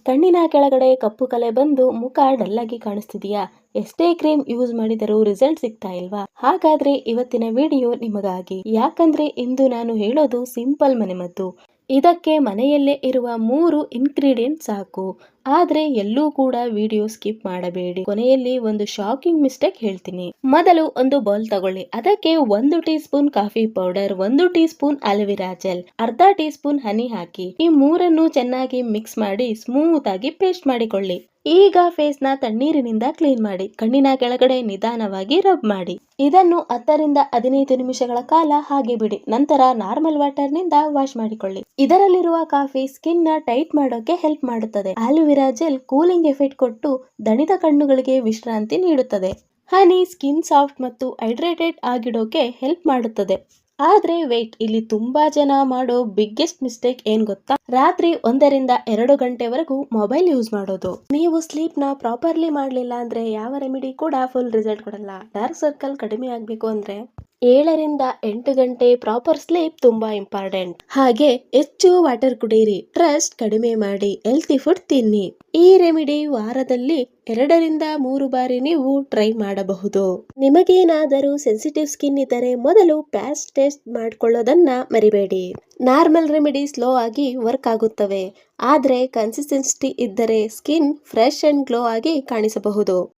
ಕಣ್ಣಿನ ಕೆಳಗಡೆ ಕಪ್ಪು ಕಲೆ ಬಂದು ಮುಖ ಡಲ್ಲಾಗಿ ಕಾಣಿಸ್ತಿದೆಯಾ? ಎಷ್ಟೇ ಕ್ರೀಮ್ ಯೂಸ್ ಮಾಡಿದರೂ ರಿಸಲ್ಟ್ ಸಿಗ್ತಾ ಇಲ್ವಾ? ಹಾಗಾದ್ರೆ ಇವತ್ತಿನ ವಿಡಿಯೋ ನಿಮಗಾಗಿ. ಯಾಕಂದ್ರೆ ಇಂದು ನಾನು ಹೇಳೋದು ಸಿಂಪಲ್ ಮನೆಮದ್ದು. ಇದಕ್ಕೆ ಮನೆಯಲ್ಲೇ ಇರುವ 3 ಇಂಗ್ರೀಡಿಯೆಂಟ್ ಸಾಕು. ಆದ್ರೆ ಎಲ್ಲೂ ಕೂಡ ವಿಡಿಯೋ ಸ್ಕಿಪ್ ಮಾಡಬೇಡಿ. ಕೊನೆಯಲ್ಲಿ ಒಂದು ಶಾಕಿಂಗ್ ಮಿಸ್ಟೇಕ್ ಹೇಳ್ತೀನಿ. ಮೊದಲು ಒಂದು ಬೌಲ್ ತಗೊಳ್ಳಿ. ಅದಕ್ಕೆ 1 tea spoon coffee powder, 1 tea spoon aloe vera gel, ಅರ್ಧ ಟೀ ಸ್ಪೂನ್ ಹನಿ ಹಾಕಿ ಈ ಮೂರನ್ನು ಚೆನ್ನಾಗಿ ಮಿಕ್ಸ್ ಮಾಡಿ ಸ್ಮೂತ್ ಆಗಿ ಪೇಸ್ಟ್ ಮಾಡಿಕೊಳ್ಳಿ. ಈಗ ಫೇಸ್ ನ ತಣ್ಣೀರಿನಿಂದ ಕ್ಲೀನ್ ಮಾಡಿ ಕಣ್ಣಿನ ಕೆಳಗಡೆ ನಿಧಾನವಾಗಿ ರಬ್ ಮಾಡಿ. ಇದನ್ನು 10 ರಿಂದ 15 ನಿಮಿಷಗಳ ಕಾಲ ಹಾಗೆ ಬಿಡಿ. ನಂತರ ನಾರ್ಮಲ್ ವಾಟರ್ ನಿಂದ ವಾಶ್ ಮಾಡಿಕೊಳ್ಳಿ. ಇದರಲ್ಲಿರುವ ಕಾಫಿ ಸ್ಕಿನ್ ನ ಟೈಟ್ ಮಾಡೋಕೆ ಹೆಲ್ಪ್ ಮಾಡುತ್ತದೆ. ಅಲೋವೆರಾ ಜೆಲ್ ಕೂಲಿಂಗ್ ಎಫೆಕ್ಟ್ ಕೊಟ್ಟು ದಣಿದ ಕಣ್ಣುಗಳಿಗೆ ವಿಶ್ರಾಂತಿ ನೀಡುತ್ತದೆ. ಹನಿ ಸ್ಕಿನ್ ಸಾಫ್ಟ್ ಮತ್ತು ಹೈಡ್ರೇಟೆಡ್ ಆಗಿಡೋಕೆ ಹೆಲ್ಪ್ ಮಾಡುತ್ತದೆ. ಆದ್ರೆ ವೇಟ್, ಇಲ್ಲಿ ತುಂಬಾ ಜನ ಮಾಡೋ ಬಿಗ್ಗೆಸ್ಟ್ ಮಿಸ್ಟೇಕ್ ಏನ್ ಗೊತ್ತಾ? ರಾತ್ರಿ 1 ರಿಂದ 2 ಗಂಟೆವರೆಗೂ ಮೊಬೈಲ್ ಯೂಸ್ ಮಾಡೋದು. ನೀವು ಸ್ಲೀಪ್ ನ ಪ್ರಾಪರ್ಲಿ ಮಾಡ್ಲಿಲ್ಲ ಅಂದ್ರೆ ಯಾವ ರೆಮಿಡಿ ಕೂಡ ಫುಲ್ ರಿಸಲ್ಟ್ ಕೊಡಲ್ಲ. ಡಾರ್ಕ್ ಸರ್ಕಲ್ ಕಡಿಮೆ ಆಗ್ಬೇಕು ಅಂದ್ರೆ 7 ರಿಂದ 8 ಗಂಟೆ ಪ್ರಾಪರ್ ಸ್ಲೀಪ್ ತುಂಬಾ ಇಂಪಾರ್ಟೆಂಟ್. ಹಾಗೆ ಹೆಚ್ಚು ವಾಟರ್ ಕುಡೀರಿ, ಸ್ಟ್ರೆಸ್ ಕಡಿಮೆ ಮಾಡಿ, ಹೆಲ್ತಿ ಫುಡ್ ತಿನ್ನಿ. ಈ ರೆಮಿಡಿ ವಾರದಲ್ಲಿ 2 ರಿಂದ 3 ಬಾರಿ ನೀವು ಟ್ರೈ ಮಾಡಬಹುದು. ನಿಮಗೇನಾದರೂ ಸೆನ್ಸಿಟಿವ್ ಸ್ಕಿನ್ ಇದ್ದರೆ ಮೊದಲು ಪ್ಯಾಚ್ ಟೆಸ್ಟ್ ಮಾಡ್ಕೊಳ್ಳೋದನ್ನ ಮರಿಬೇಡಿ. ನಾರ್ಮಲ್ ರೆಮಿಡಿ ಸ್ಲೋ ಆಗಿ ವರ್ಕ್ ಆಗುತ್ತವೆ, ಆದ್ರೆ ಕನ್ಸಿಸ್ಟೆನ್ಸಿ ಇದ್ದರೆ ಸ್ಕಿನ್ ಫ್ರೆಶ್ ಅಂಡ್ ಗ್ಲೋ ಆಗಿ ಕಾಣಿಸಬಹುದು.